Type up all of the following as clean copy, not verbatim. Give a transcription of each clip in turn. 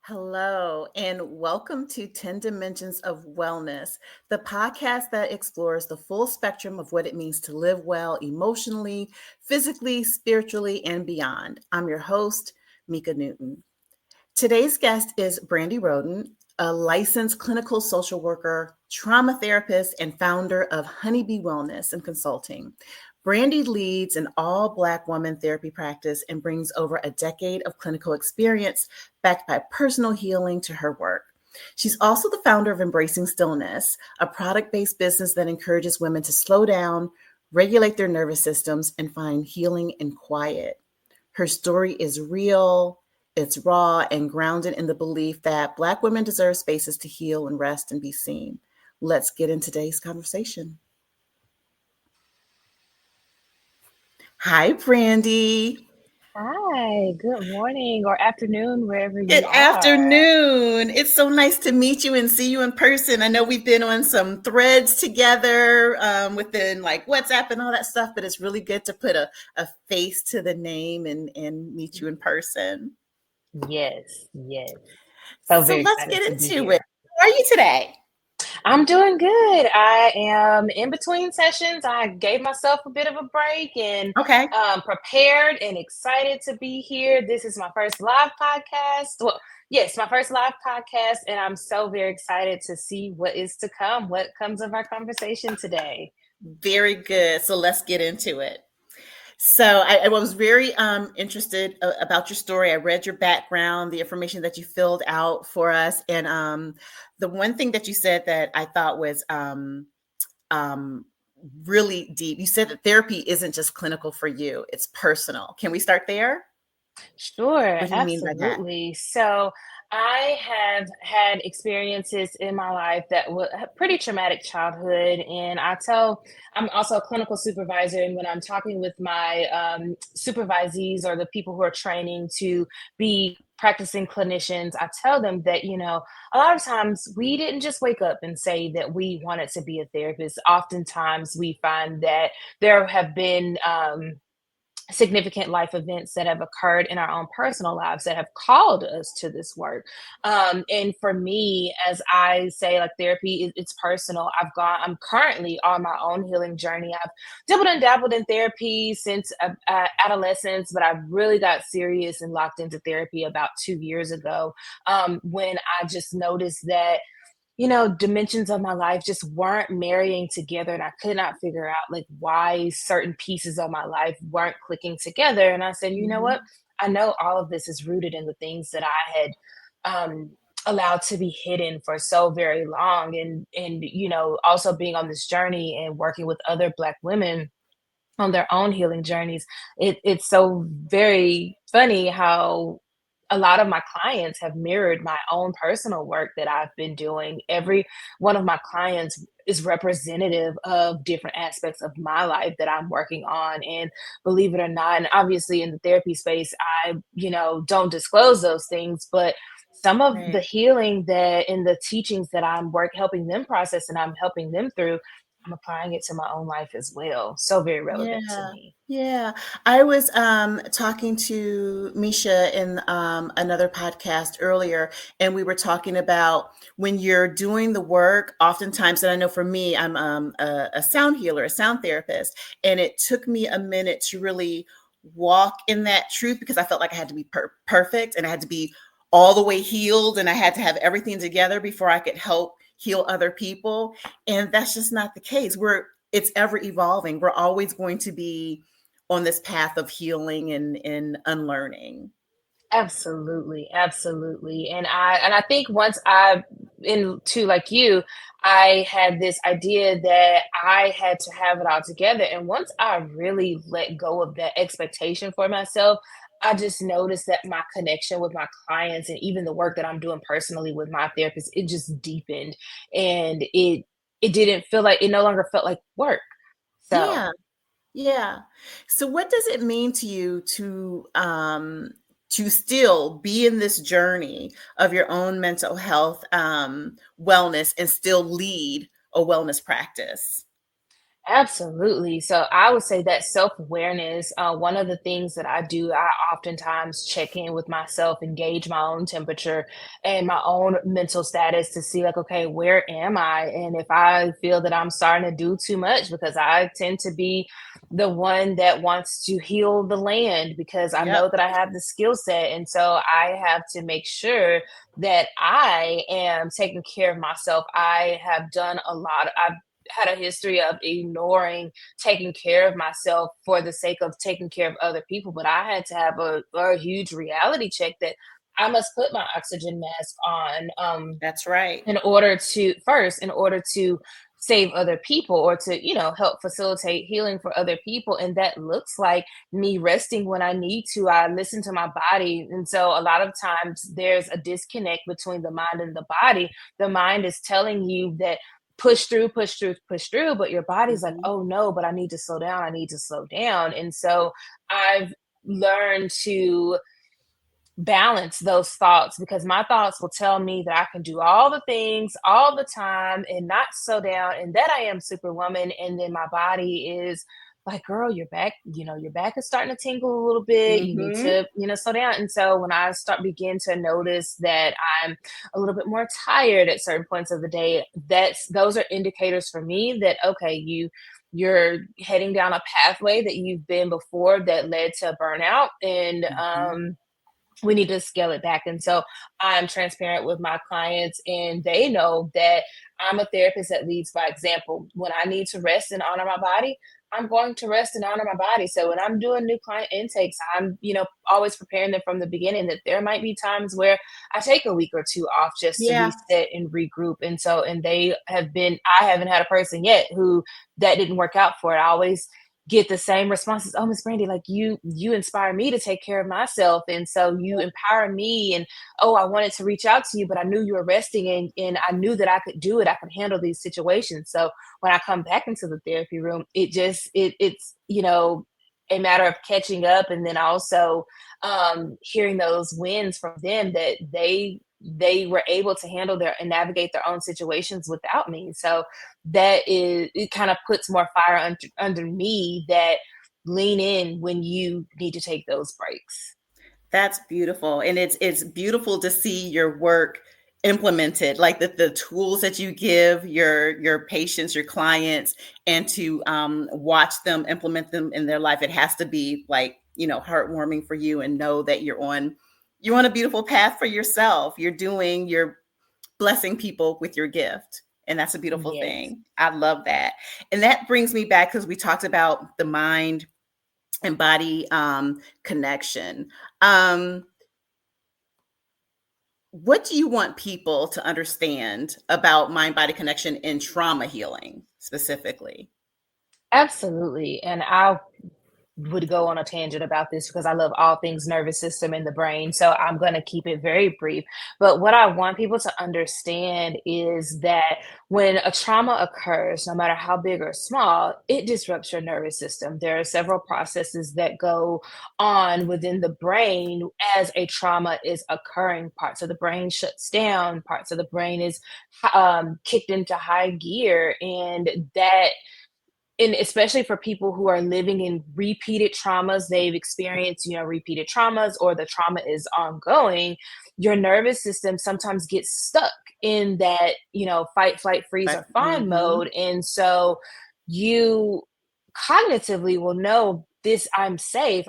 Hello, and welcome to 10 Dimensions of Wellness, the podcast that explores the full spectrum of what it means to live well emotionally, physically, spiritually, and beyond. I'm your host, Mika Newton. Today's guest is Brandi Rhoden, a licensed clinical social worker, trauma therapist, and founder of Honeybee Wellness and Consulting. Brandi leads an all-Black woman therapy practice and brings over a decade of clinical experience backed by personal healing to her work. She's also the founder of Embracing Stillness, a product-based business that encourages women to slow down, regulate their nervous systems, and find healing in quiet. Her story is real, it's raw, and grounded in the belief that Black women deserve spaces to heal and rest and be seen. Let's get into today's conversation. Hi, Brandi. Hi, good morning or afternoon, wherever Good you are. afternoon. It's so nice to meet you and see you in person. I know we've been on some threads together within like WhatsApp and all that stuff, but it's really good to put a face to the name and meet you in person. Yes. So So very let's excited get to be into it. here. How are you today? I'm doing good. I am in between sessions. I gave myself a bit of a break and Okay. prepared and excited to be here. This is my first live podcast. Well, yes, my first live podcast, and I'm so very excited to see what is to come, what comes of our conversation today. Very good. So let's get into it. So I was very interested about your story. I read your background, the information that you filled out for us, and the one thing that you said that I thought was um, really deep. You said that therapy isn't just clinical for you; it's personal. Can we start there? Sure, What do you mean by that? absolutely. So I have had experiences in my life that were a pretty traumatic childhood. And I'm also a clinical supervisor. And when I'm talking with my supervisees or the people who are training to be practicing clinicians, I tell them that, a lot of times we didn't just wake up and say that we wanted to be a therapist. Oftentimes we find that there have been, significant life events that have occurred in our own personal lives that have called us to this work. And for me, as I say, like therapy, it's personal. I'm currently on my own healing journey. I've dabbled and dabbled in therapy since adolescence, but I really got serious and locked into therapy about 2 years ago, when I just noticed that dimensions of my life just weren't marrying together, and I could not figure out like why certain pieces of my life weren't clicking together. And I said, you know what? Mhm. I know all of this is rooted in the things that I had um allowed to be hidden for so very long. And also being on this journey and working with other Black women on their own healing journeys, it's so very funny how a lot of my clients have mirrored my own personal work that I've been doing. Every one of my clients is representative of different aspects of my life that I'm working on. And believe it or not, and obviously in the therapy space, I, don't disclose those things, but some of the Right. healing that in the teachings that helping them process and I'm helping them through, I'm applying it to my own life as well. So very relevant to Yeah. me. Yeah. I was talking to Misha in another podcast earlier, and we were talking about when you're doing the work, oftentimes, and I know for me, I'm a sound healer, a sound therapist, and it took me a minute to really walk in that truth because I felt like I had to be perfect and I had to be all the way healed and I had to have everything together before I could help heal other people. And that's just not the case. It's ever evolving. We're always going to be on this path of healing and unlearning. Absolutely, absolutely. And I think once I into like you, I had this idea that I had to have it all together. And once I really let go of that expectation for myself, I just noticed that my connection with my clients and even the work that I'm doing personally with my therapist, it just deepened. And it didn't feel like it no longer felt like work. So Yeah. Yeah. So what does it mean to still be in this journey of your own mental health wellness and still lead a wellness practice? Absolutely. So I would say that self-awareness, one of the things that I do, I oftentimes check in with myself, engage my own temperature and my own mental status to see like, okay, where am I? And if I feel that I'm starting to do too much, because I tend to be the one that wants to heal the land because I Yep. know that I have the skill set. And so I have to make sure that I am taking care of myself. I have done a lot. I've had a history of ignoring taking care of myself for the sake of taking care of other people. But I had to have a huge reality check that I must put my oxygen mask on That's right. in order to save other people or to help facilitate healing for other people, and that looks like me resting when I need to. I listen to my body, and so a lot of times there's a disconnect between the mind and the body. The mind is telling you that push through, push through, push through, but your body's like, Mhm. oh no, but I need to slow down, I need to slow down. And so I've learned to balance those thoughts, because my thoughts will tell me that I can do all the things all the time and not slow down and that I am superwoman. And then my body is like, girl, your back is starting to tingle a little bit. You need Mhm. to, slow down. And so when I begin to notice that I'm a little bit more tired at certain points of the day, those are indicators for me that, okay, you're heading down a pathway that you've been before that led to burnout. And Mhm. we need to scale it back. And so I'm transparent with my clients, and they know that I'm a therapist that leads by example. When I need to rest and honor my body, I'm going to rest and honor my body. So when I'm doing new client intakes, I'm, always preparing them from the beginning that there might be times where I take a week or two off just to Yeah. reset and regroup. And so, I haven't had a person yet who that didn't work out for it. I always get the same responses. Oh, Miss Brandy, like you inspire me to take care of myself. And so you empower me. And oh, I wanted to reach out to you, but I knew you were resting, and I knew that I could do it. I could handle these situations. So when I come back into the therapy room, it's a matter of catching up, and then also hearing those wins from them that they were able to handle their and navigate their own situations without me. So it kind of puts more fire under me that lean in when you need to take those breaks. That's beautiful, and it's beautiful to see your work implemented, like the tools that you give your patients, your clients, and to watch them implement them in their life. It has to be like heartwarming for you, and know that you're on a beautiful path for yourself. You're blessing people with your gift, and that's a beautiful Yes. thing. I love that, and that brings me back because we talked about the mind and body connection. Um, what do you want people to understand about mind body connection in trauma healing specifically? Absolutely. And I would go on a tangent about this because I love all things nervous system and the brain. So I'm going to keep it very brief. But what I want people to understand is that when a trauma occurs, no matter how big or small, it disrupts your nervous system. There are several processes that go on within the brain as a trauma is occurring. Parts of the brain shuts down, parts of the brain is kicked into high gear. And especially for people who are living in repeated traumas, they've experienced repeated traumas, or the trauma is ongoing. Your nervous system sometimes gets stuck in that fight, flight, freeze, But or fawn mhm. mode. And so you cognitively will know, this, I am safe,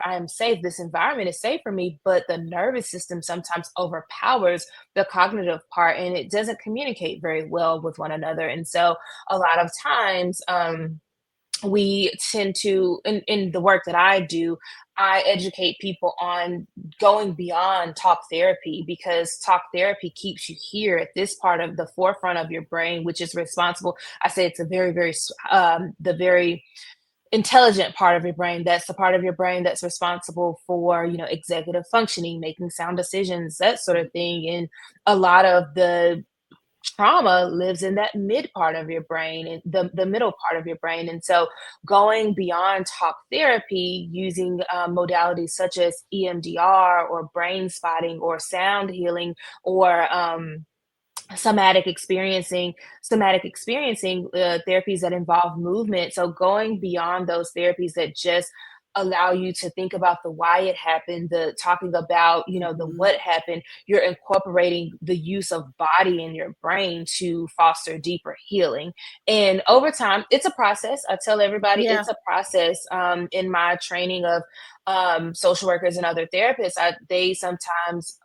this environment is safe for me, but the nervous system sometimes overpowers the cognitive part, and it doesn't communicate very well with one another. And so a lot of times we tend to, in the work that I do, I educate people on going beyond talk therapy, because talk therapy keeps you here at this part of the forefront of your brain, which is responsible. I say it's a the very intelligent part of your brain. That's the part of your brain that's responsible for executive functioning, making sound decisions, that sort of thing. And a lot of the trauma lives in that mid part of your brain and the middle part of your brain. And so going beyond talk therapy, using modalities such as EMDR or brain spotting or sound healing or somatic experiencing therapies that involve movement. So going beyond those therapies that just allow you to think about the why it happened, the talking about, the Mhm. what happened, you're incorporating the use of body in your brain to foster deeper healing. And over time, it's a process. I tell everybody Yeah. it's a process. In my training of social workers and other therapists, they sometimes,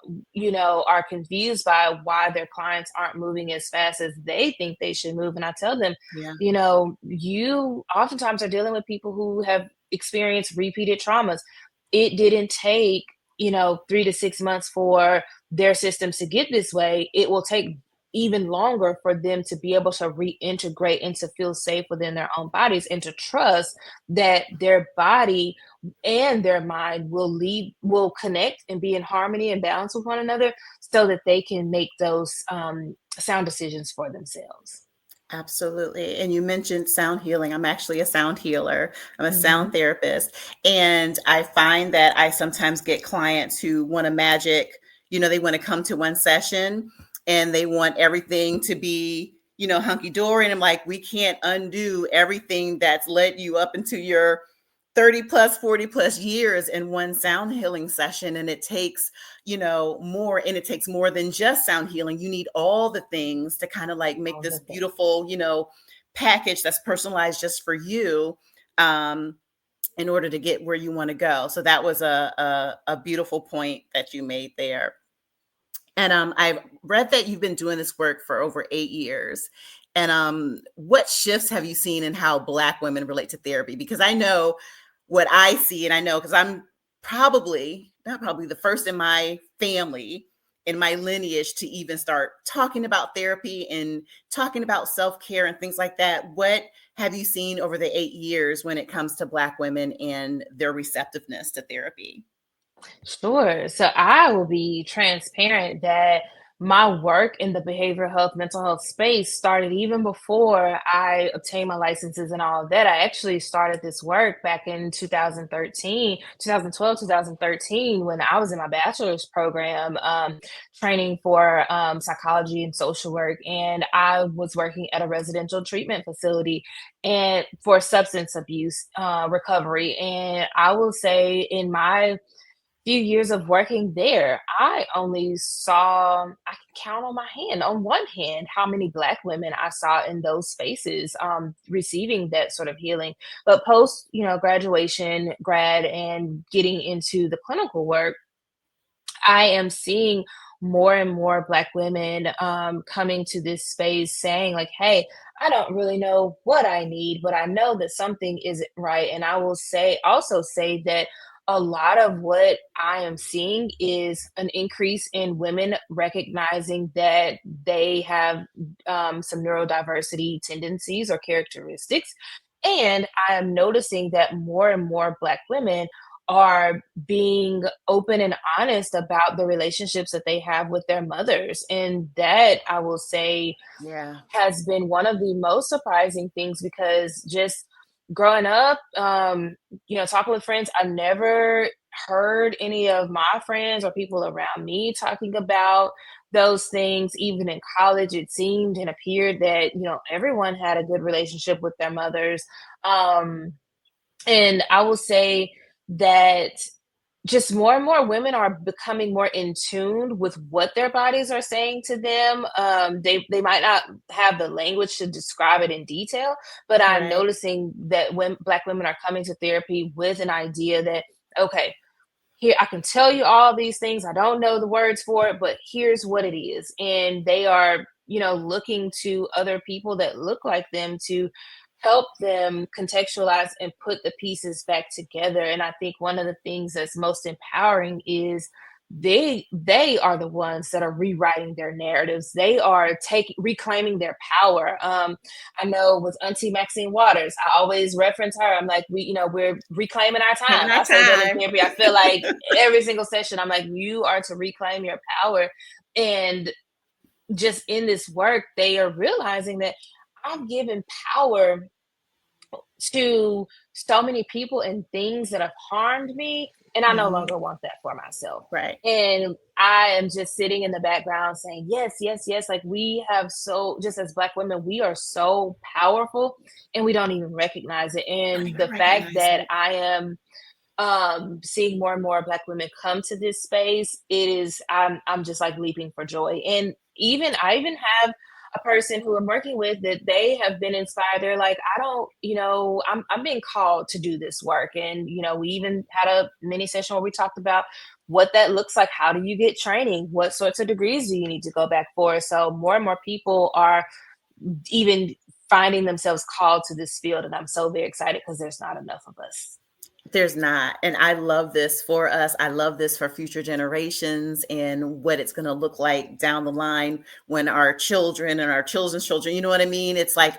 are confused by why their clients aren't moving as fast as they think they should move. And I tell them, Yeah. you oftentimes are dealing with people who have experienced repeated traumas. It didn't take, 3 to 6 months for their systems to get this way. It will take even longer for them to be able to reintegrate and to feel safe within their own bodies and to trust that their body and their mind will connect and be in harmony and balance with one another so that they can make those sound decisions for themselves. Absolutely. And you mentioned sound healing. I'm actually a sound healer. I'm a sound Hmm. therapist. And I find that I sometimes get clients who want a magic, they want to come to one session and they want everything to be, hunky dory. And I'm like, we can't undo everything that's led you up into your 30 plus, 40 plus years in one sound healing session. And it takes, more, and it takes more than just sound healing. You need all the things to kind of like make All this the things. beautiful, package that's personalized just for you. Um, in order to get where you want to go. So that was a beautiful point that you made there. And I've read that you've been doing this work for over 8 years. And what shifts have you seen in how Black women relate to therapy? Because I know what I see, and I know because I'm probably, not probably, the first in my family, in my lineage, to even start talking about therapy and talking about self care and things like that. What have you seen over the 8 years when it comes to Black women and their receptiveness to therapy? Sure. So I will be transparent that my work in the behavioral health, mental health space started even before I obtained my licenses and all of that. I actually started this work back in 2013, 2012, 2013, when I was in my bachelor's program, training for psychology and social work. And I was working at a residential treatment facility and for substance abuse recovery. And I will say, in my few years of working there, I only saw, I can count on my hand, on one hand, how many Black women I saw in those spaces receiving that sort of healing. But post, graduation, grad, and getting into the clinical work, I am seeing more and more Black women coming to this space saying, like, hey, I don't really know what I need, but I know that something isn't right. And I will also say that a lot of what I am seeing is an increase in women recognizing that they have some neurodiversity tendencies or characteristics. And I am noticing that more and more Black women are being open and honest about the relationships that they have with their mothers. And that, I will say, Yeah. has been one of the most surprising things because just growing up, talking with friends, I never heard any of my friends or people around me talking about those things. Even in college, it seemed and appeared that, everyone had a good relationship with their mothers. Um, and I will say that just more and more women are becoming more in tune with what their bodies are saying to them. They might not have the language to describe it in detail, but I'm Right. noticing that when Black women are coming to therapy with an idea that, okay, here I can tell you all these things. I don't know the words for it, but here's what it is. And they are, looking to other people that look like them to help them contextualize and put the pieces back together. And I think one of the things that's most empowering is they are the ones that are rewriting their narratives. They are taking reclaiming their power. I know with Auntie Maxine Waters, I always reference her. I'm like, we're reclaiming our Taking time. our I say that in time. therapy. I feel like every single session, I'm like, you are to reclaim your power. And just in this work, they are realizing that I've given power to so many people and things that have harmed me, and I no Mhm. longer want that for myself. Right. And I am just sitting in the background saying, yes, yes, yes. Like we have so, just as Black women, we are so powerful and we don't even recognize it. Don't And even the fact recognize that it. I am seeing more and more Black women come to this space, I'm just like leaping for joy. And I even have a person who I'm working with that they have been inspired. They're like, I don't, I'm being called to do this work. And we even had a mini session where we talked about what that looks like. How do you get training? What sorts of degrees do you need to go back for? So more and more people are even finding themselves called to this field, and I'm so very excited because there's not enough of us. There's not. And I love this for us. I love this for future generations and what it's going to look like down the line when our children and our children's children, you know what I mean? It's like,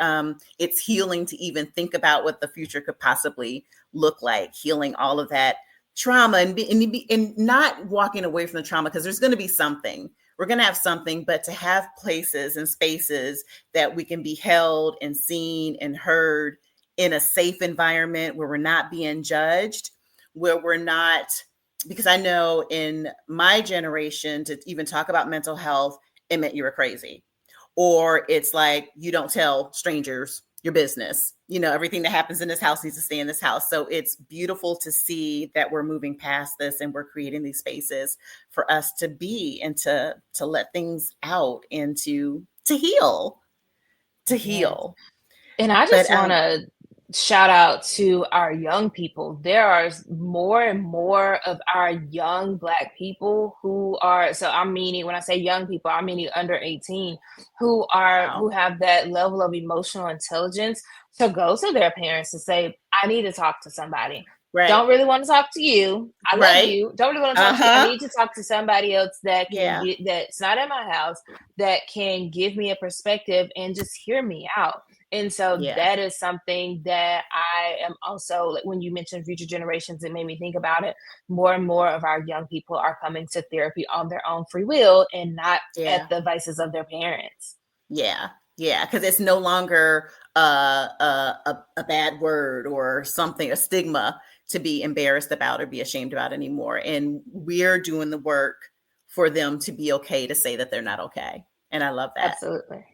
it's healing to even think about what the future could possibly look like, healing all of that trauma and not walking away from the trauma, because there's going to be something. We're going to have something, but to have places and spaces that we can be held and seen and heard in a safe environment where we're not being judged, where we're not, because I know in my generation to even talk about mental health, it meant you were crazy. Or it's like, you don't tell strangers your business. Everything that happens in this house needs to stay in this house. So it's beautiful to see that we're moving past this and we're creating these spaces for us to be and to let things out and to heal, to Yes. heal. And I But just want to shout out to our young people. There are more and more of our young Black people who are, so I'm meaning, when I say young people, I'm meaning under 18, wow. who have that level of emotional intelligence to go to their parents to say, I need to talk to somebody. Right. Don't really want to talk to you. I love Right. you. Don't really want to talk to you. I Uh-huh. need to talk to somebody else that can Yeah. get, that's not in my house, that can give me a perspective and just hear me out. And so Yeah. that is something that I am also, like when you mentioned future generations, it made me think about it. More and more of our young people are coming to therapy on their own free will and not at Yeah. the vices of their parents. Yeah. Yeah. Because it's no longer a bad word or something, a stigma to be embarrassed about or be ashamed about anymore. And we're doing the work for them to be okay to say that they're not okay. And I love that. Absolutely.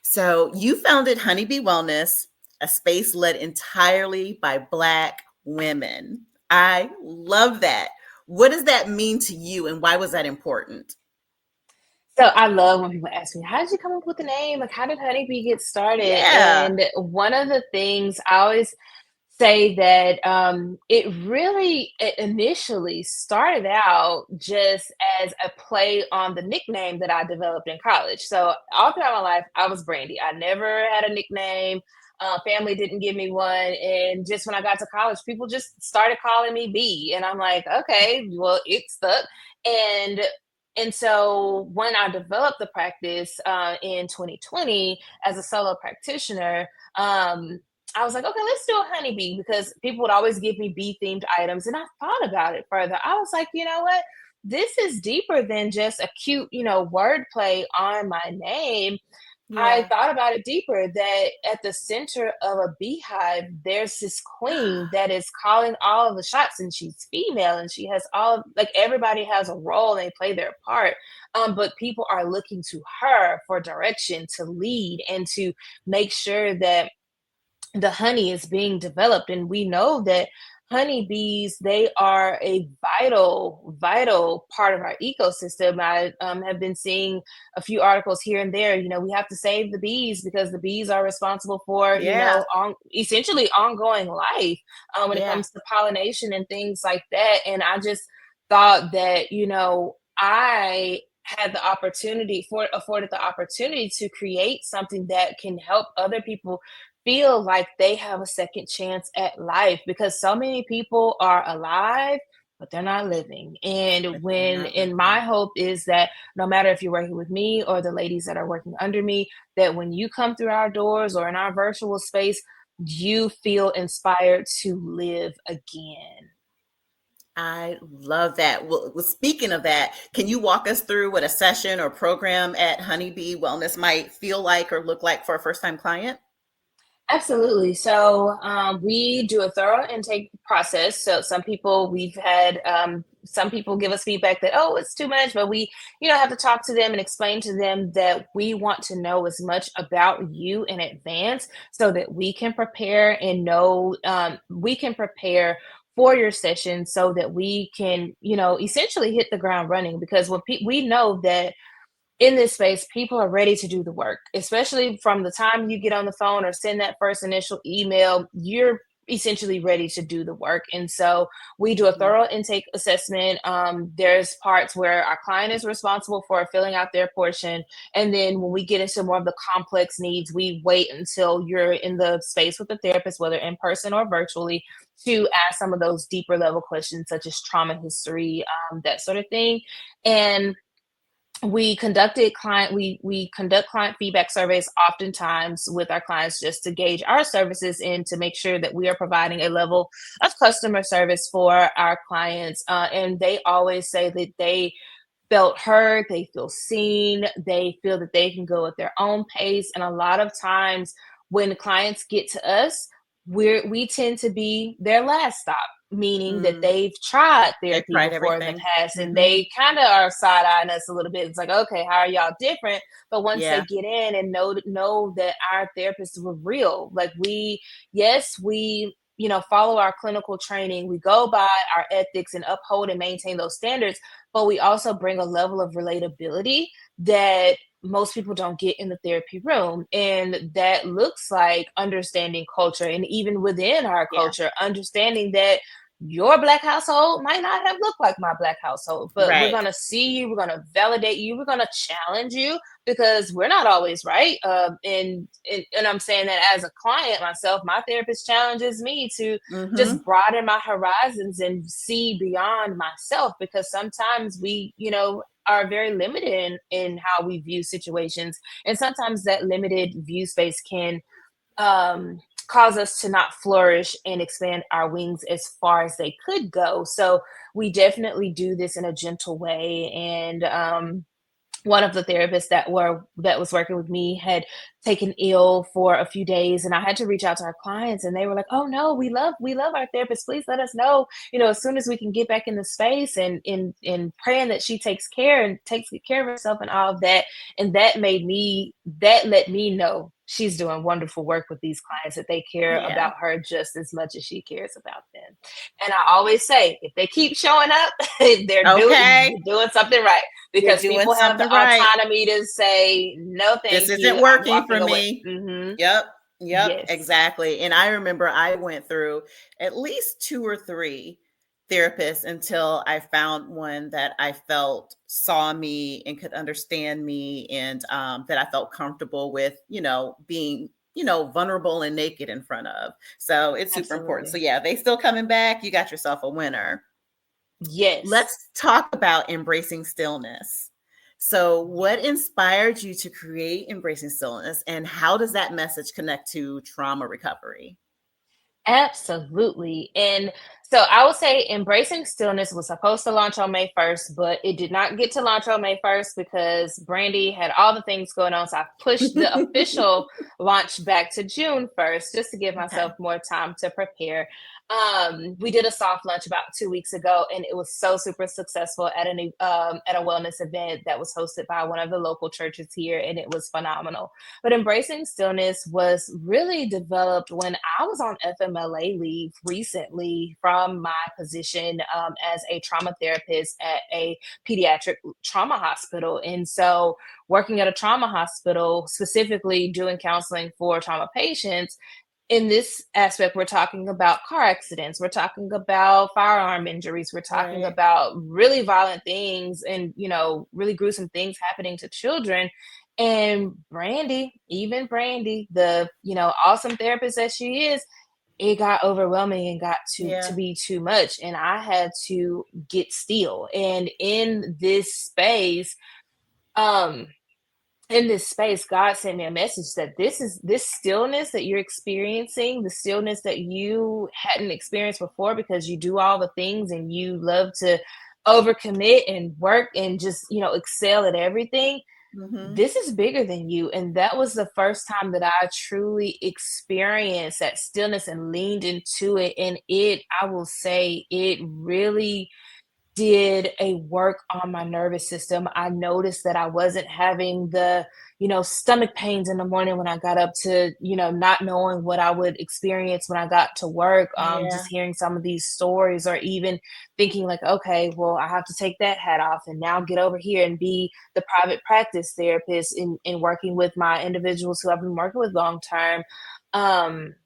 So you founded Honeybee Wellness, a space led entirely by Black women. I love that. What does that mean to you and why was that important? So I love when people ask me, how did you come up with the name? Like, how did Honeybee get started? Yeah. And one of the things I always say that it initially started out just as a play on the nickname that I developed in college. So all throughout my life, I was Brandi. I never had a nickname. Family didn't give me one, and just when I got to college, people just started calling me B, and I'm like, okay, well, it stuck. And so when I developed the practice in 2020 as a solo practitioner, I was like, okay, let's do a honeybee, because people would always give me bee themed items. And I thought about it further. I was like, you know what? This is deeper than just a cute, wordplay on my name. I Yeah. thought about it deeper, that at the center of a beehive, there's this queen that is calling all of the shots, and she's female, and she has like everybody has a role and they play their part. But people are looking to her for direction, to lead, and to make sure that the honey is being developed. And we know that honeybees, they are a vital part of our ecosystem. I have been seeing a few articles here and there. We have to save the bees because the bees are responsible for Yeah. essentially ongoing life when it Yeah. comes to pollination and things like that. And I just thought that I had the opportunity for afforded the opportunity to create something that can help other people feel like they have a second chance at life, because so many people are alive but they're not living. And But they're not my living. hope is that no matter if you're working with me or the ladies that are working under me, that when you come through our doors or in our virtual space, you feel inspired to live again. I love that. Well, speaking of that, can you walk us through what a session or program at Honeybee Wellness might feel like or look like for a first time client? Absolutely. So we do a thorough intake process. So some people give us feedback that, oh, it's too much, but we, have to talk to them and explain to them that we want to know as much about you in advance so that we can prepare and know, we can prepare for your session so that we can, essentially hit the ground running. Because we know that in this space, people are ready to do the work, especially from the time you get on the phone or send that first initial email, you're essentially ready to do the work. And so we do a Mhm. thorough intake assessment. There's parts where our client is responsible for filling out their portion. And then when we get into more of the complex needs, we wait until you're in the space with the therapist, whether in person or virtually, to ask some of those deeper level questions, such as trauma history, that sort of thing. And we conduct client feedback surveys oftentimes with our clients just to gauge our services and to make sure that we are providing a level of customer service for our clients, and they always say that they felt heard, they feel seen, they feel that they can go at their own pace. And a lot of times when clients get to us, we tend to be their last stop, meaning that Mm. they've tried They've therapy tried before in the everything. past and Hmm. they kind of are side-eyeing us a little bit. It's like, okay, how are y'all different? But once they Yeah. get in and know that our therapists were real, like yes, we follow our clinical training, we go by our ethics and uphold and maintain those standards, but we also bring a level of relatability that most people don't get in the therapy room. And that looks like understanding culture. And even within our Yeah. culture, understanding that your Black household might not have looked like my Black household, but we're Right. going to see you, we're going to validate you, we're going to challenge you because we're not always right. And I'm saying that as a client myself, my therapist challenges me to Hmm. just broaden my horizons and see beyond myself, because sometimes we are very limited in how we view situations, and sometimes that limited view space can cause us to not flourish and expand our wings as far as they could go. So we definitely do this in a gentle way. And one of the therapists that was working with me had taken ill for a few days, and I had to reach out to our clients, and they were like, oh no, we love our therapist, please let us know, as soon as we can get back in the space, and in praying that she takes care of herself and all of that. And that let me know she's doing wonderful work with these clients, that they care Yeah. about her just as much as she cares about them. And I always say, if they keep showing up, Okay. you're doing something right, You're because doing people have the something right. autonomy to say, no, This thank isn't you, I'm working walking for away. me. Yep. Yep. Yes, Exactly. And I remember I went through at least two or three therapists until I found one that I felt saw me and could understand me, and that I felt comfortable with, being, vulnerable and naked in front of. So it's super important. So absolutely. yeah, they still coming back. You got yourself a winner. Yes. Let's talk about embracing stillness. So, what inspired you to create Embracing Stillness, and how does that message connect to trauma recovery? Absolutely. And so I would say Embracing Stillness was supposed to launch on May 1st, but it did not get to launch on May 1st because Brandi had all the things going on. So I pushed the official launch back to June 1st just to give myself Okay, more time to prepare. We did a soft launch about 2 weeks ago, and it was so super successful at a wellness event that was hosted by one of the local churches here, and it was phenomenal. But Embracing Stillness was really developed when I was on FMLA leave recently from my position as a trauma therapist at a pediatric trauma hospital. And so, working at a trauma hospital, specifically doing counseling for trauma patients, in this aspect, we're talking about car accidents, we're talking about firearm injuries, we're talking right. about really violent things and, really gruesome things happening to children. And even Brandi, the, awesome therapist that she is, it got overwhelming and got to Yeah, be too much. And I had to get still. And um, in this space, God sent me a message that this stillness that you're experiencing, the stillness that you hadn't experienced before because you do all the things and you love to overcommit and work and just, excel at everything. this is bigger than you. And that was the first time that I truly experienced that stillness and leaned into it. And I will say, it really did a work on my nervous system. I noticed that I wasn't having the, stomach pains in the morning when I got up to, not knowing what I would experience when I got to work. Yeah. Just hearing some of these stories, or even thinking like, okay, well, I have to take that hat off and now get over here and be the private practice therapist in working with my individuals who I've been working with long term. Um,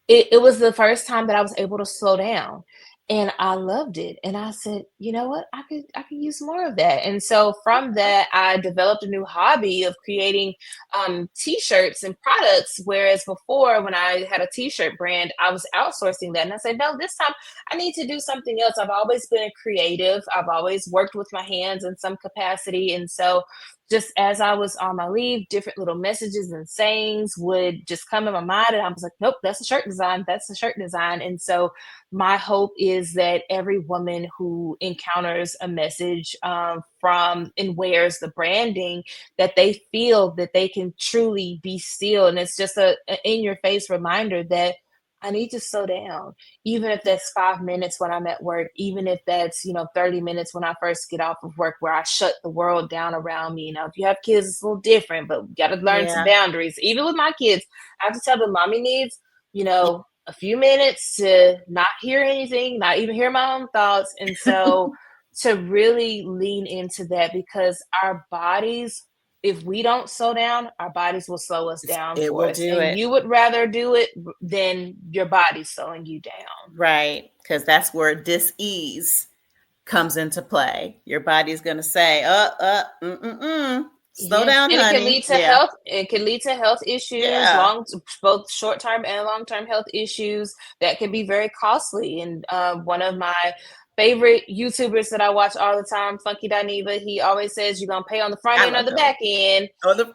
it was the first time that I was able to slow down, and I loved it. And I said, you know what? I could use more of that. And so from that, I developed a new hobby of creating t-shirts and products. Whereas before, when I had a t-shirt brand, I was outsourcing that. And I said, no, this time I need to do something else. I've always been a creative. I've always worked with my hands in some capacity. And so just as I was on my leave, different little messages and sayings would just come in my mind. And I was like, nope, that's a shirt design. That's a shirt design. And so my hope is that every woman who encounters a message from and wears the branding, that they feel that they can truly be still. And it's just a in your face reminder that I need to slow down, even if that's 5 minutes when I'm at work, even if that's, 30 minutes when I first get off of work, where I shut the world down around me. If you have kids, it's a little different, but we got to learn some Yeah. boundaries. Even with my kids, I have to tell them, mommy needs, a few minutes to not hear anything, not even hear my own thoughts. And so to really lean into that, because our bodies, if we don't slow down, our bodies will slow us down It for will us. do And it. you would rather do it than your body slowing you down. Right. Because that's where dis-ease comes into play. Your body's going to say, slow Yes, down, and it can honey. lead to Yeah. health. It can lead to health issues, Yeah. both short-term and long-term health issues that can be very costly. And one of my favorite YouTubers that I watch all the time, Funky Dineva, he always says you're gonna pay on the front I end or love the him. back end,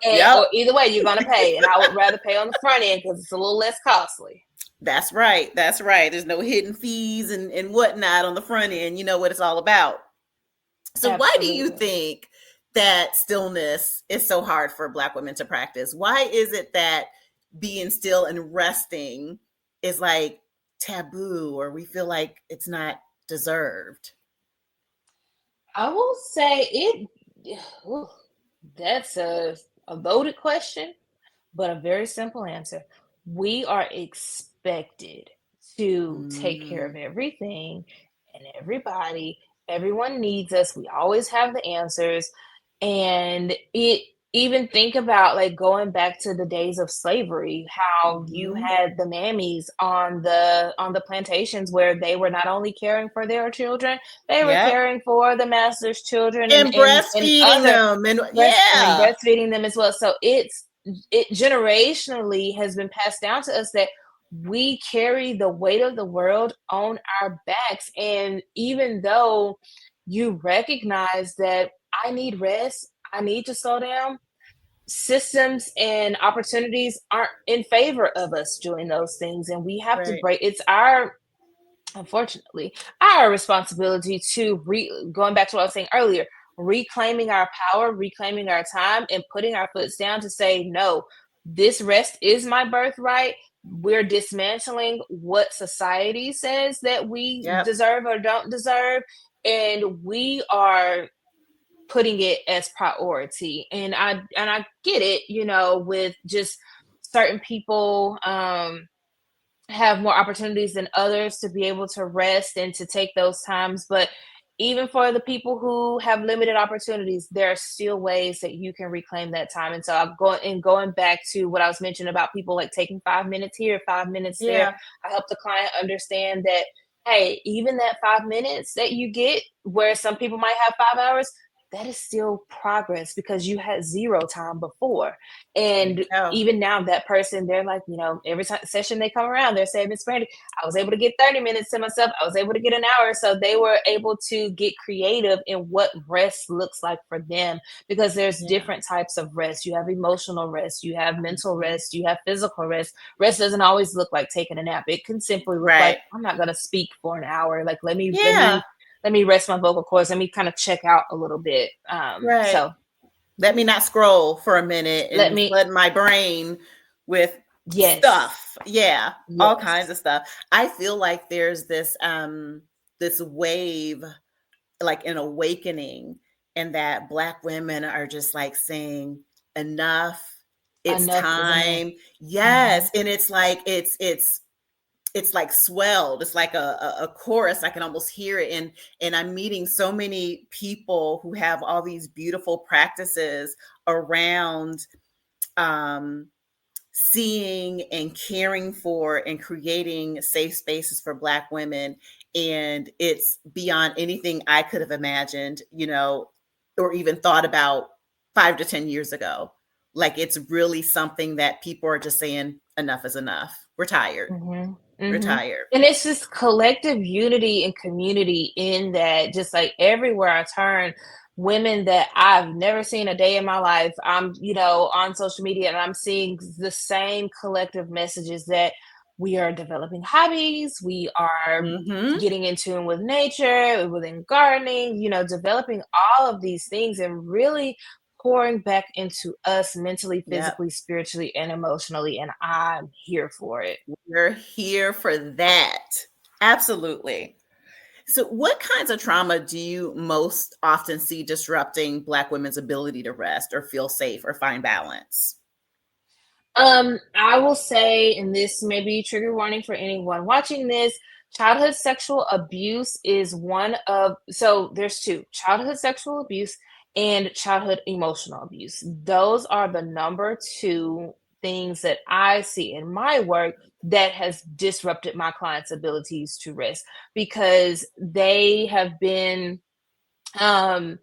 Yep. or either way you're gonna pay. And I would rather pay on the front end because it's a little less costly. That's right. That's right. There's no hidden fees and whatnot on the front end. You know what it's all about. So, why do you Absolutely. think that stillness is so hard for Black women to practice? Why is it that being still and resting is like taboo, or we feel like it's not deserved? I will say it. Ooh, that's a loaded question, but a very simple answer. We are expected to take care of Mm, everything and everybody. Everyone needs us. We always have the answers. And even think about like going back to the days of slavery, how you mhm. had the mammies on the plantations, where they were not only caring for their children, they were Yep. caring for the master's children, And and breastfeeding other them. And and yeah. breastfeeding them as well. So it generationally has been passed down to us that we carry the weight of the world on our backs. And even though you recognize that I need rest, I need to slow down, systems and opportunities aren't in favor of us doing those things. And we have to Right. break, it's our, unfortunately, our responsibility to going back to what I was saying earlier, reclaiming our power, reclaiming our time, and putting our foots down to say, no, this rest is my birthright. We're dismantling what society says that we Yep. deserve or don't deserve, and we are putting it as priority. And I get it, with just certain people have more opportunities than others to be able to rest and to take those times. But even for the people who have limited opportunities, there are still ways that you can reclaim that time. And so going back to what I was mentioning about people like taking 5 minutes here, 5 minutes there, Yeah. I help the client understand that, hey, even that 5 minutes that you get, where some people might have 5 hours, that is still progress because you had zero time before. There you And go. even now, that person, they're like, every time session they come around, they're saying, Miss Brandi, I was able to get 30 minutes to myself. I was able to get an hour. So they were able to get creative in what rest looks like for them, because there's Yeah. different types of rest. You have emotional rest, you have mental Mhm. rest, you have physical rest. Rest doesn't always look like taking a nap. It can simply look like, Right. I'm not going to speak for an hour. Like, let me Yeah. rest my vocal cords. Let me kind of check out a little bit. Right. So Let me not scroll for a minute Let and me, flood my brain with yes, stuff. Yeah, all kinds yes, of stuff. I feel like there's this wave, like an awakening, and that Black women are just like saying enough, it's enough is enough. time. Mhm. Yes, and it's like it's like swelled. It's like a chorus. I can almost hear it. And I'm meeting so many people who have all these beautiful practices around um, seeing and caring for and creating safe spaces for Black women. And it's beyond anything I could have imagined, or even thought about 5 to 10 years ago. Like, it's really something that people are just saying, enough is enough. We're tired. Mhm, We're mhm. tired. And it's this collective unity and community in that, just like everywhere I turn, women that I've never seen a day in my life, I'm, on social media and I'm seeing the same collective messages that we are developing hobbies, we are Mm-hmm. getting in tune with nature, within gardening, developing all of these things and really pouring back into us mentally, Yep. physically, spiritually, and emotionally. And I'm here for it. We're here for that. Absolutely. So, what kinds of trauma do you most often see disrupting Black women's ability to rest or feel safe or find balance? I will say, and this may be trigger warning for anyone watching this, childhood sexual abuse is one of, so there's two: childhood sexual abuse and childhood emotional abuse. Those are the number two things that I see in my work that has disrupted my clients' abilities to rest because they have been um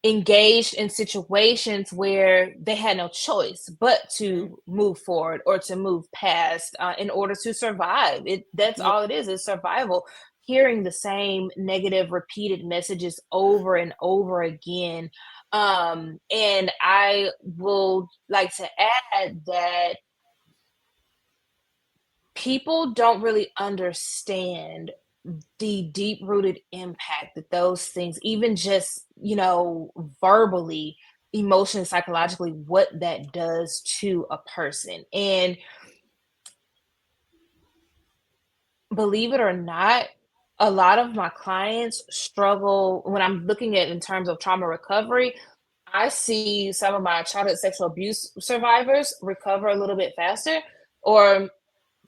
engaged in situations where they had no choice but Mhm. to move forward or to move past in order to survive. That's Yeah. all it is survival. Hearing the same negative repeated messages over and over again. And I will like to add that people don't really understand the deep rooted impact that those things, even just, verbally, emotionally, psychologically, what that does to a person. And believe it or not, a lot of my clients struggle when I'm looking at in terms of trauma recovery. I see some of my childhood sexual abuse survivors recover a little bit faster or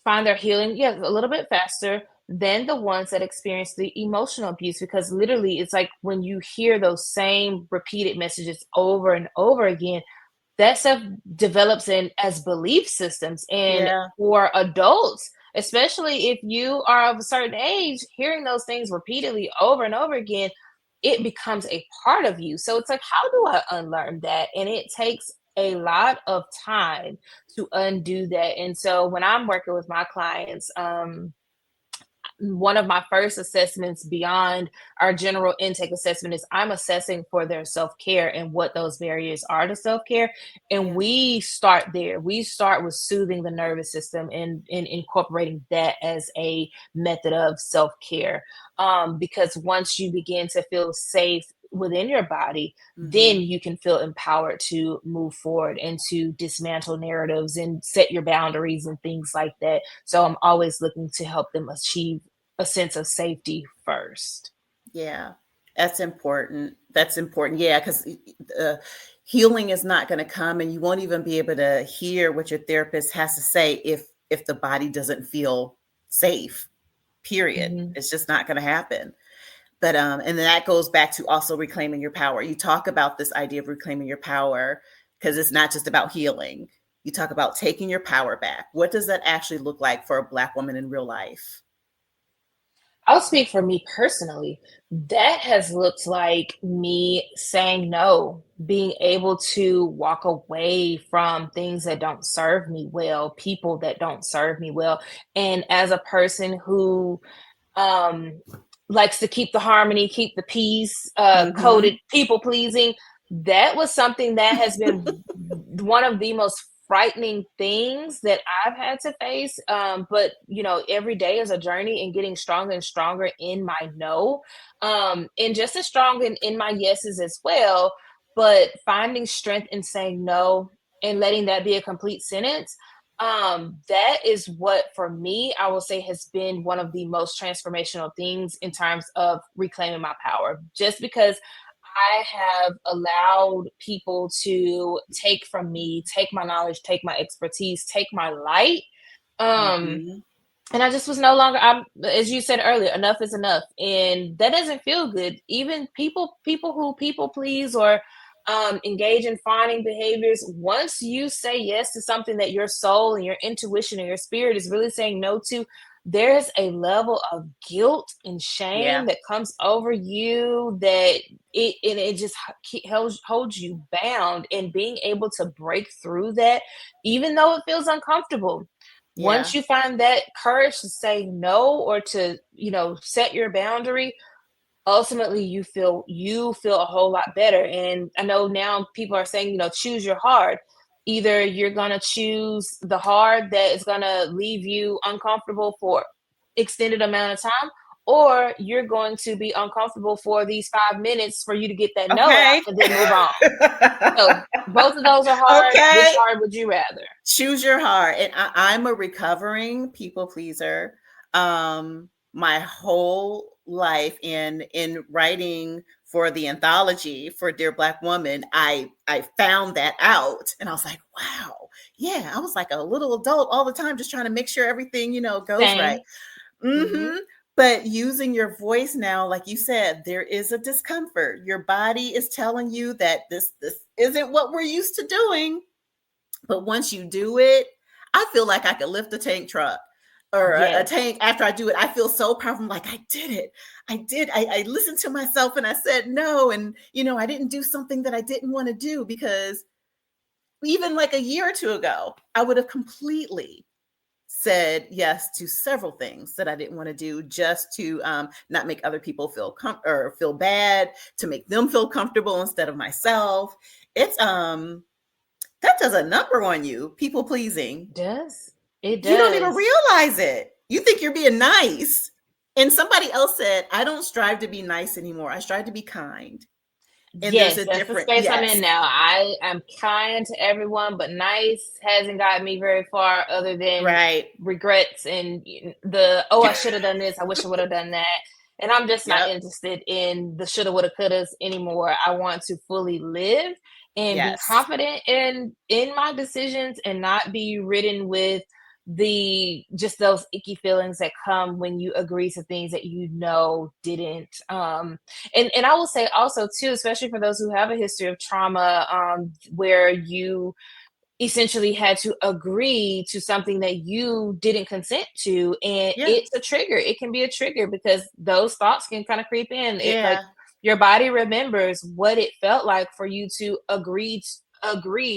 find their healing, yeah, a little bit faster than the ones that experience the emotional abuse because literally it's like when you hear those same repeated messages over and over again, that stuff develops in as belief systems. And Yeah. for adults, especially if you are of a certain age, hearing those things repeatedly over and over again, it becomes a part of you. So it's like, how do I unlearn that? And it takes a lot of time to undo that. And so when I'm working with my clients, one of my first assessments beyond our general intake assessment is I'm assessing for their self-care and what those barriers are to self-care. And Yeah. we start there. We start with soothing the nervous system and incorporating that as a method of self-care. Because once you begin to feel safe within your body, then Hmm. you can feel empowered to move forward and to dismantle narratives and set your boundaries and things like that. So I'm always looking to help them achieve a sense of safety first. Yeah. That's important. That's important. Yeah, because healing is not going to come, and you won't even be able to hear what your therapist has to say if the body doesn't feel safe. Period. Mhm. It's just not going to happen. But and then that goes back to also reclaiming your power. You talk about this idea of reclaiming your power because it's not just about healing. You talk about taking your power back. What does that actually look like for a Black woman in real life? I'll speak for me personally. That has looked like me saying no, being able to walk away from things that don't serve me well, people that don't serve me well. And as a person who um likes to keep the harmony, keep the peace, coded Mm-hmm. people pleasing, that was something that has been one of the most frightening things that I've had to face. But every day is a journey and getting stronger and stronger in my no, and just as strong in my yeses as well. but finding strength in saying no and letting that be a complete sentence, that is what, for me, I will say has been one of the most transformational things in terms of reclaiming my power. Just because I have allowed people to take from me, take my knowledge, take my expertise, take my light. Um, Mhm. and I just was no longer, as you said earlier, enough is enough. And that doesn't feel good. Even people who people please or engage in fawning behaviors, once you say yes to something that your soul and your intuition and your spirit is really saying no to, there's a level of guilt and Yeah. shame that comes over you that it just holds you bound. And being able to break through that, even though it feels uncomfortable, once Yeah. you find that courage to say no or to, set your boundary, ultimately you feel a whole lot better. And I know now people are saying, choose your hard. Either you're going to choose the hard that is going to leave you uncomfortable for extended amount of time, or you're going to be uncomfortable for these 5 minutes for you to get that no out Okay. and then move on. So both of those are hard. Which Okay. hard would you rather? Choose your heart. And I'm a recovering people pleaser. My whole life in writing for the anthology for Dear Black Woman, I found that out, and I was like, wow, yeah, I was like a little adult all the time, just trying to make sure everything goes right. Same. Hmm. Hmm. But using your voice now, like you said, there is a discomfort. Your body is telling you that this isn't what we're used to doing. But once you do it, I feel like I could lift a tank truck or a Yes. tank after I do it. I feel so powerful. I'm like, I did it. I did. I listened to myself and I said no. And, I didn't do something that I didn't want to do, because even like a year or two ago, I would have completely said yes to several things that I didn't want to do, just to not make other people or feel bad, to make them feel comfortable instead of myself. It's that does a number on you, people pleasing. Does. It You don't even does. realize it. You think you're being nice. And somebody else said, I don't strive to be nice anymore. I strive to be kind. And there's Yes, a that's the different, space I'm in yes, now. I am kind to everyone, but nice hasn't gotten me very far other than right. regrets and oh, I should have done this. I wish I would have done that. And I'm just not Yep. interested in the shoulda, woulda, couldas anymore. I want to fully live and be Yes. confident in my decisions and not be ridden with the just those icky feelings that come when you agree to things that didn't and I will say also too, especially for those who have a history of trauma, where you essentially had to agree to something that you didn't consent to, and Yeah. it's a trigger. It can be a trigger because those thoughts can kind of creep in. It like Yeah. your body remembers what it felt like for you to agree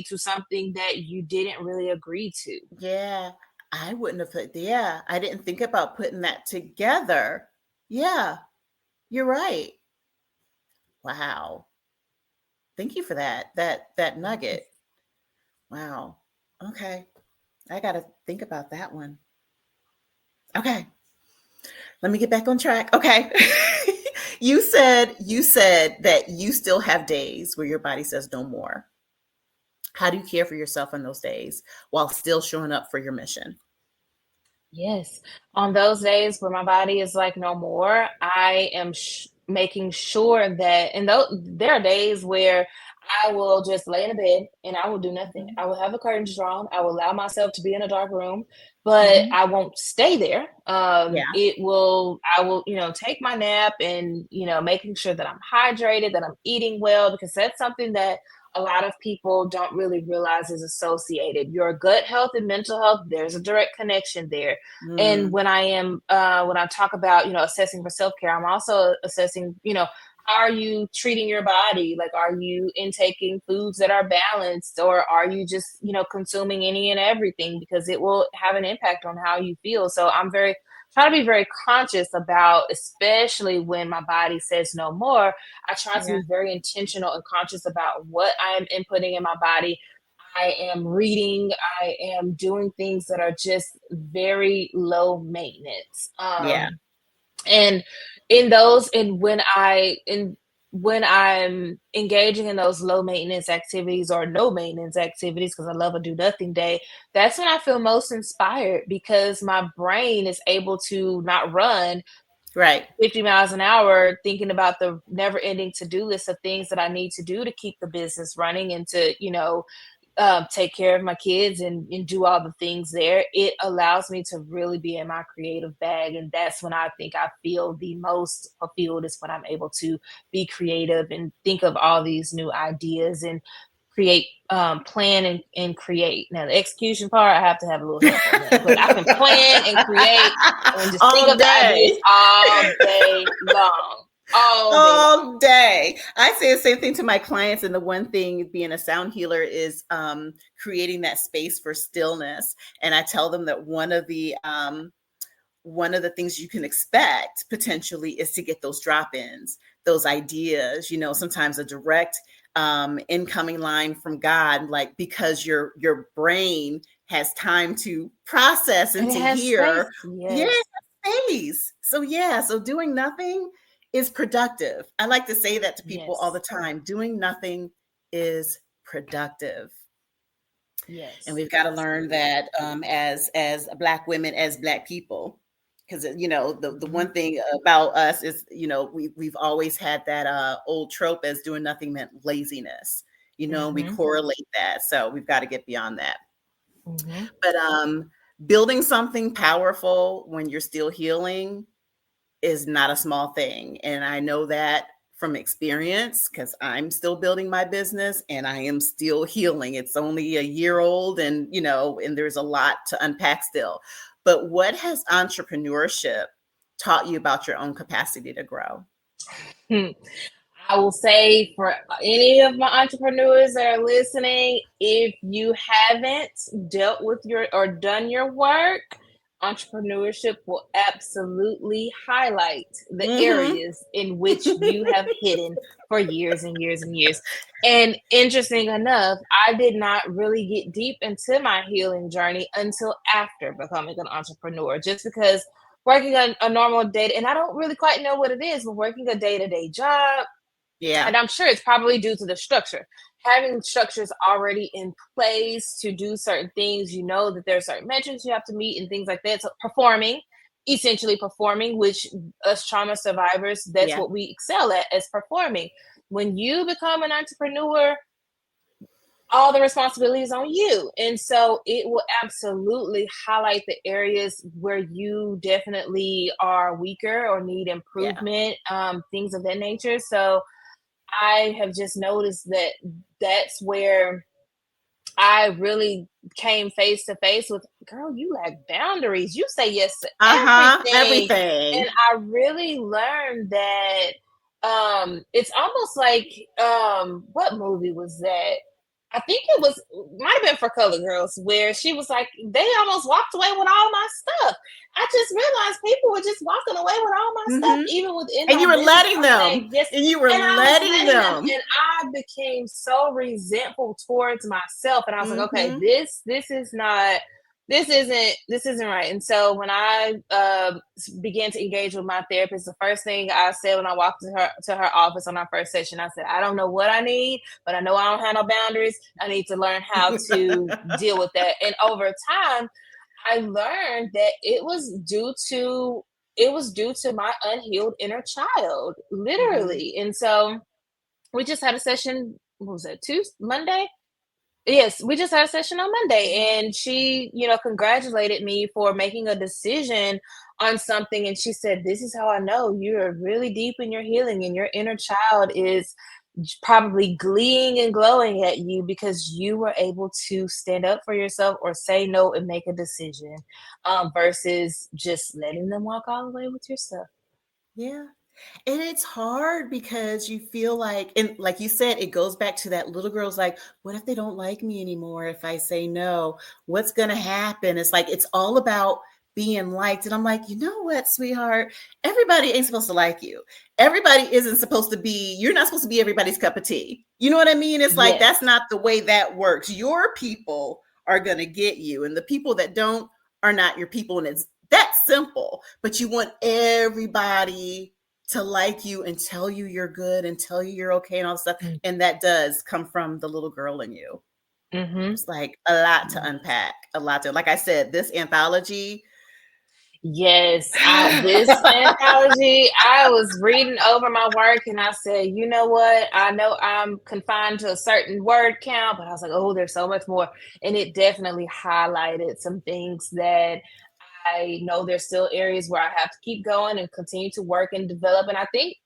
to something that you didn't really agree to. Yeah. I wouldn't have yeah. I didn't think about putting that together. Yeah. You're right. Wow. Thank you for that nugget. Wow. Okay. I got to think about that one. Okay. Let me get back on track. Okay. You said that you still have days where your body says no more. How do you care for yourself in those days while still showing up for your mission? Yes. On those days where my body is like no more, I am making sure that, and there are days where I will just lay in a bed and I will do nothing. Mhm. I will have the curtains drawn. I will allow myself to be in a dark room, but Mhm. I won't stay there. Yeah. I will, take my nap and, making sure that I'm hydrated, that I'm eating well, because that's something that a lot of people don't really realize is associated. Your gut health and mental health, there's a direct connection there. And Mm. when I talk about, assessing for self-care, I'm also assessing, how are you treating your body? Like, are you intaking foods that are balanced, or are you just, consuming any and everything? Because it will have an impact on how you feel. So I'm trying to be very conscious about, especially when my body says no more. I try to Yeah. be very intentional and conscious about what I am inputting in my body. I am reading, I am doing things that are just very low maintenance. Yeah. And in those, and when I, in when I'm engaging in those low maintenance activities or no maintenance activities, because I love a do nothing day, that's when I feel most inspired because my brain is able to not run Right. 50 miles an hour thinking about the never ending to do list of things that I need to do to keep the business running and to, take care of my kids and do all the things there. It allows me to really be in my creative bag. And that's when I think I feel the most fulfilled, is when I'm able to be creative and think of all these new ideas and create, plan and create. Now, the execution part, I have to have a little help on that, but I can plan and create and just think All of the ideas day. all day long. All day long. All day. I say the same thing to my clients. And the one thing being a sound healer is creating that space for stillness. And I tell them that one of the things you can expect potentially is to get those drop-ins, those ideas, sometimes a direct incoming line from God, like because your brain has time to process And and it to has space. hear. Yeah, Yes. space. So yeah, so doing nothing is productive. I like to say that to people all the Yes. time. Doing nothing is productive. And Yes. we've got to learn Absolutely. that as Black women, as Black people, because the Hmm. one thing about us is we've always had that old trope as doing nothing meant laziness. We Hmm. correlate that, so we've got to get beyond that. Hmm. But building something powerful when you're still healing is not a small thing. And I know that from experience because I'm still building my business and I am still healing. It's only a year old and there's a lot to unpack still. But what has entrepreneurship taught you about your own capacity to grow? I will say for any of my entrepreneurs that are listening, if you haven't dealt with your or done your work, entrepreneurship will absolutely highlight the Mm-hmm. areas in which you have hidden for years and years and years. And interesting enough, I did not really get deep into my healing journey until after becoming an entrepreneur, just because working a normal day, and I don't really quite know what it is, but working a day-to-day job, Yeah. and I'm sure it's probably due to the structure. Having structures already in place to do certain things, you know that there are certain metrics you have to meet and things like that. So performing, essentially performing, which us trauma survivors, that's Yeah. what we excel at, as performing. When you become an entrepreneur, all the responsibilities on you. And so it will absolutely highlight the areas where you definitely are weaker or need Yeah. improvement, things of that nature. So I have just noticed that that's where I really came face to face with, girl, you lack boundaries. You say yes to Uh-huh. everything. And Everything. I really learned that it's almost like what movie was that? I think it was, might have been for Color Girls, where she was like, they almost walked away with all my stuff. I just realized people were just walking away with all my stuff, Mm-hmm. even within And my you were business. letting I'm saying them. yes, And you were and I was letting letting them, them. and I became so resentful towards myself. And I was like, okay, Mm-hmm. this is not. This isn't right. And so when I began to engage with my therapist, the first thing I said when I walked to her office on our first session, I said, I don't know what I need, but I know I don't have no boundaries. I need to learn how to deal with that. And over time, I learned that it was due to my unhealed inner child, Mm-hmm. literally. And so we just had a session. What was that? Tuesday, Monday? Yes, we just had a session on Mm-hmm. Monday, and she, congratulated me for making a decision on something. And she said, this is how I know you're really deep in your healing, and your inner child is probably gleeing and glowing at you because you were able to stand up for yourself or say no and make a decision, versus just letting them walk all the way with your stuff. Yeah. And it's hard because you feel like, and like you said, it goes back to that little girl's like, what if they don't like me anymore if I say no? What's going to happen? It's like, it's all about being liked. And I'm like, you know what, sweetheart? Everybody ain't supposed to like you. Everybody isn't supposed to be, you're not supposed to be everybody's cup of tea. You know what I mean? It's like, that's Yes. not the way that works. Your people are going to get you, and the people that don't are not your people. And it's that simple, but you want everybody to like you and tell you you're good and tell you you're okay and all this stuff. Mm. And that does come from the little girl in you. Mhm. It's like a lot to unpack, a lot to, like I said, this anthology. Yes, this anthology, I was reading over my work and I said, you know what? I know I'm confined to a certain word count, but I was like, oh, there's so much more. And it definitely highlighted some things that I know there's still areas where I have to keep going and continue to work and develop. And I think,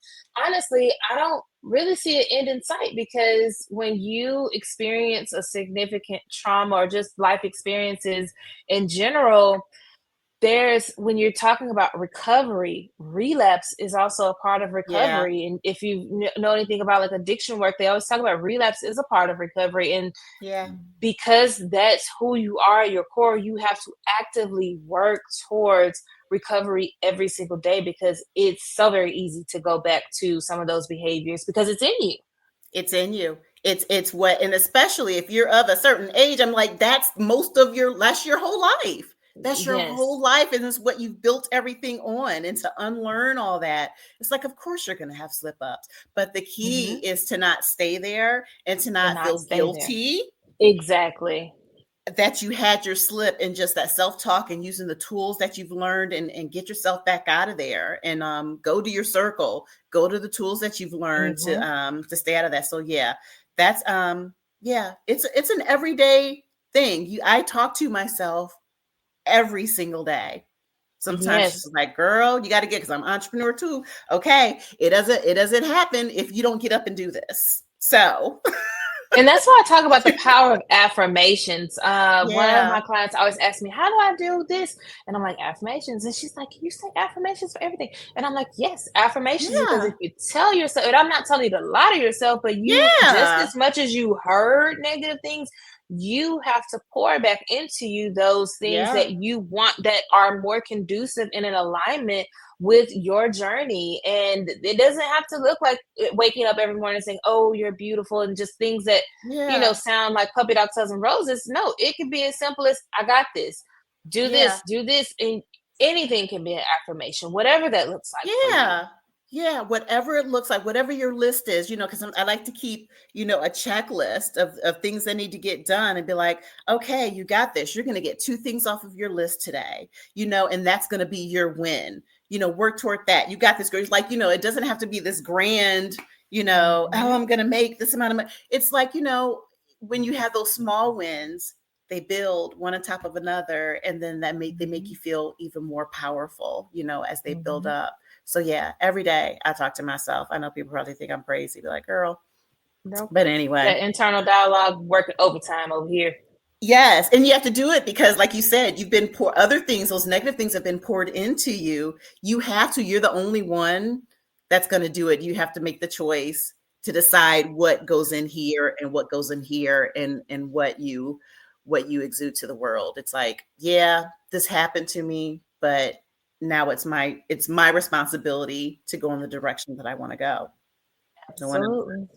honestly, I don't really see an end in sight, because when you experience a significant trauma or just life experiences in general, when you're talking about recovery, relapse is also a part of Yeah, recovery. And if you know anything about like addiction work, they always talk about relapse is a part of recovery. And yeah. because that's who you are at your core, you have to actively work towards recovery every single day, because it's so very easy to go back to some of those behaviors because it's in you. It's in you. It's what, and especially if you're of a certain age, I'm like, that's your whole life. That's your Yes. whole life, and it's what you've built everything on. And to unlearn all that, it's like, of course you're gonna have slip ups. But the key Hmm. is to not stay there and to To not not feel stay there. guilty Exactly. that you had your slip, and just that self-talk and using the tools that you've learned, and get yourself back out of there, and go to your circle, go to the tools that you've learned Hmm. to stay out of that. So yeah, that's yeah, it's an everyday thing. I talk to myself every single day. Sometimes Yes. it's like, girl, you got to get, because I'm an entrepreneur too. Okay, it doesn't happen if you don't get up and do this. So And that's why I talk about the power of affirmations. One of yeah, my clients always asks me, how do I do this? And I'm like, affirmations. And she's like, can you say affirmations for everything? And I'm like, yes, affirmations, because if yeah, you tell yourself, and I'm not telling you to lie to yourself, but you, just yeah, as much as you heard negative things, you have to pour back into you those things yeah, that you want, that are more conducive and in alignment with your journey. And it doesn't have to look like waking up every morning saying, oh, you're beautiful, and just things that yeah, sound like puppy dog tails and roses. No, it can be as simple as, I got this. yeah. Do this, and anything can be an affirmation, whatever that looks like for you. Yeah. Yeah, whatever it looks like, whatever your list is, because I like to keep, a checklist of things that need to get done, and be like, okay, you got this. You're going to get 2 things off of your list today, and that's going to be your win. Work toward that. You got this, girl. It's like, it doesn't have to be this grand, oh, Mhm. I'm going to make this amount of money. It's like, when you have those small wins, they build one on top of another, and then they make you Mhm. feel even more powerful, as they build Mhm. up. So yeah, every day I talk to myself. I know people probably think I'm crazy, be like, girl. Nope. But anyway, That internal dialogue working overtime over here. yes. And you have to do it because, like you said, you've been other things, those negative things have been poured into you. You're the only one that's going to do it. You have to make the choice to decide what goes in here and what goes in here, and what you exude to the world. It's like, yeah, this happened to me, but now it's my responsibility to go in the direction that I want to go. The one. Absolutely.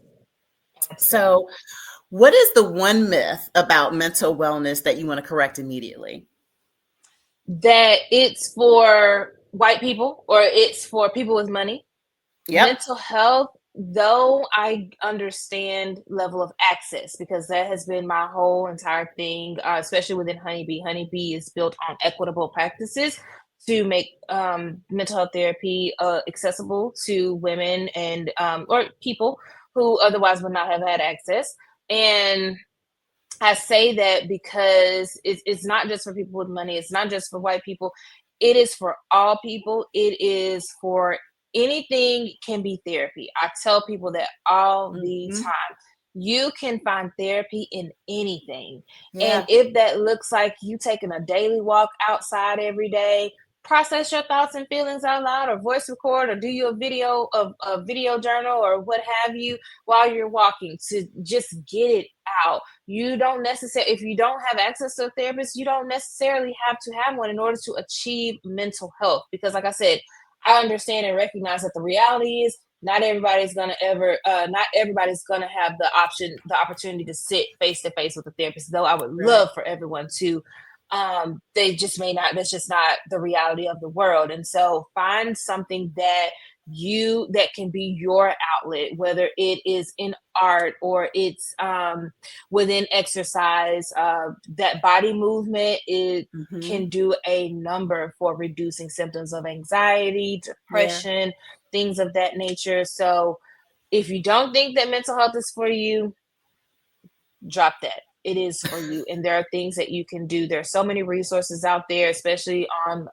Absolutely. So, what is the one myth about mental wellness that you want to correct immediately? That it's for white people, or it's for people with money. Yep. Mental health, though, I understand level of access, because that has been my whole entire thing, especially within Honeybee. Honeybee is built on equitable practices to make mental health therapy accessible to women, and or people who otherwise would not have had access. And I say that because it's not just for people with money. It's not just for white people. It is for all people. It is for anything can be therapy. I tell people that all the Hmm. time. You can find therapy in anything. And Yeah. if that looks like you taking a daily walk outside every day, process your thoughts and feelings out loud, or voice record, or do you a video journal, or what have you, while you're walking, to just get it out. You don't necessarily, if you don't have access to a therapist, you don't necessarily have to have one in order to achieve mental health. Because, like I said, I understand and recognize that the reality is not everybody's gonna have the opportunity to sit face to face with a therapist. Though I would Right. love for everyone to. They just may not, that's just not the reality of the world. And so find something that can be your outlet, whether it is in art or it's within exercise. That body movement, it Mm-hmm. can do a number for reducing symptoms of anxiety, Yeah. depression, things of that nature. So if you don't think that mental health is for you, drop that. It is for you, and there are things that you can do. There are so many resources out there, especially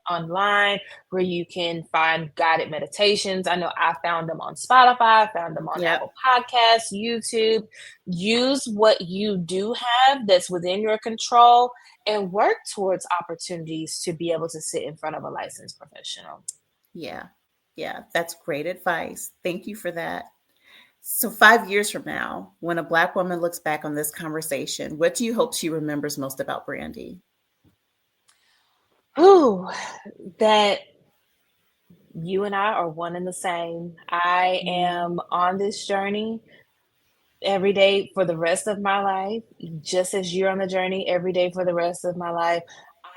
online, where you can find guided meditations. I know I found them on Spotify, I found them on Yep. Apple Podcasts, YouTube. Use what you do have that's within your control, and work towards opportunities to be able to sit in front of a licensed professional. Yeah. Yeah. That's great advice. Thank you for that. So, 5 years from now, when a Black woman looks back on this conversation, what do you hope she remembers most about Brandi? Ooh, that you and I are one and the same. I Mm, am on this journey every day for the rest of my life, just as you're on the journey every day for the rest of my life.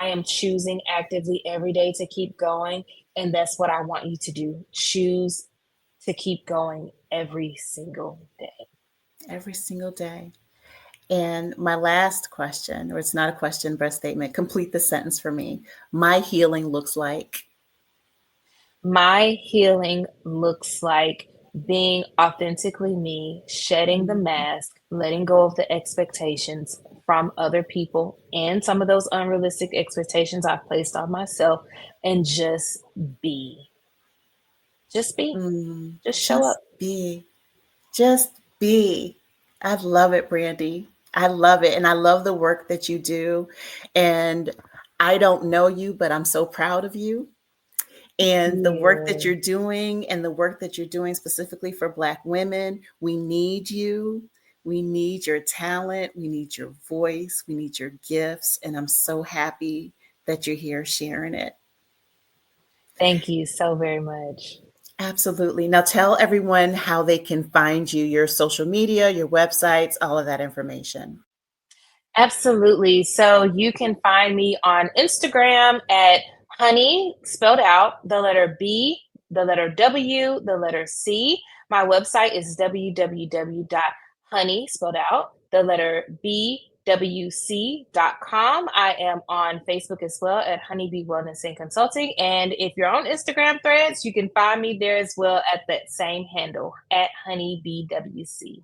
I am choosing actively every day to keep going. And that's what I want you to do. Choose to keep going every single day. every single day. And my last question, or it's not a question, but a statement, complete the sentence for me. My healing looks like. My healing looks like being authentically me, shedding the Mhm. mask, letting go of the expectations from other people and some of those unrealistic expectations I've placed on myself, and be. Just be. Just show Just up. be. Just be. I love it, Brandi. I love it. And I love the work that you do. And I don't know you, but I'm so proud of you. And the work that You. you're doing and the work that you're doing specifically for Black women, we need you. We need your talent. We need your voice. We need your gifts. And I'm so happy that you're here sharing it. Thank you so very much. Absolutely. Now tell everyone how they can find you, your social media, your websites, all of that information. Absolutely. So you can find me on Instagram at honey, spelled out, the letter B, the letter W, the letter C. My website is www.honey, spelled out, the letter BWC.com. I am on Facebook as well at Honeybee Wellness and Consulting. And if you're on Instagram threads, you can find me there as well at that same handle at HoneyBWC.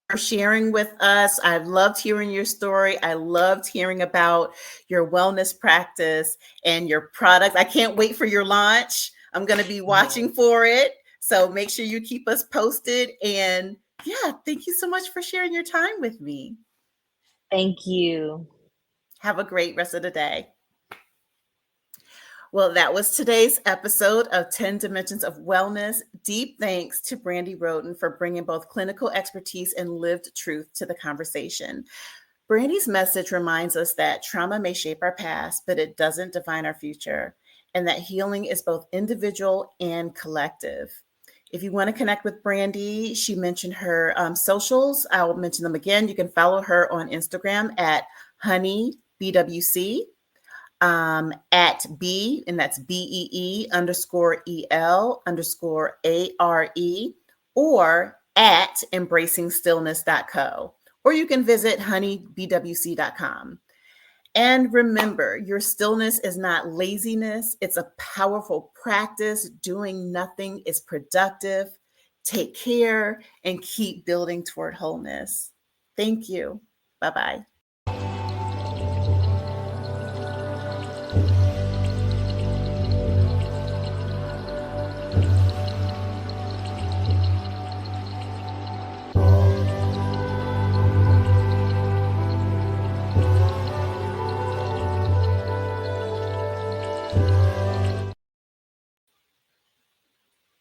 For sharing with us. I loved hearing your story. I loved hearing about your wellness practice and your products. I can't wait for your launch. I'm going to be Yes. watching for it. So make sure you keep us posted. And yeah, thank you so much for sharing your time with me. Thank you. Have a great rest of the day. Well, that was today's episode of 10 Dimensions of Wellness. Deep thanks to Brandi Rhoden for bringing both clinical expertise and lived truth to the conversation. Brandi's message reminds us that trauma may shape our past, but it doesn't define our future, and that healing is both individual and collective. If you want to connect with Brandi, she mentioned her socials. I'll mention them again. You can follow her on Instagram at honeybwc, at B, and that's BEE underscore EL underscore ARE, or at embracingstillness.co. Or you can visit honeybwc.com. And remember, your stillness is not laziness, it's a powerful practice. Doing nothing is productive. Take care and keep building toward wholeness. Thank you. Bye bye.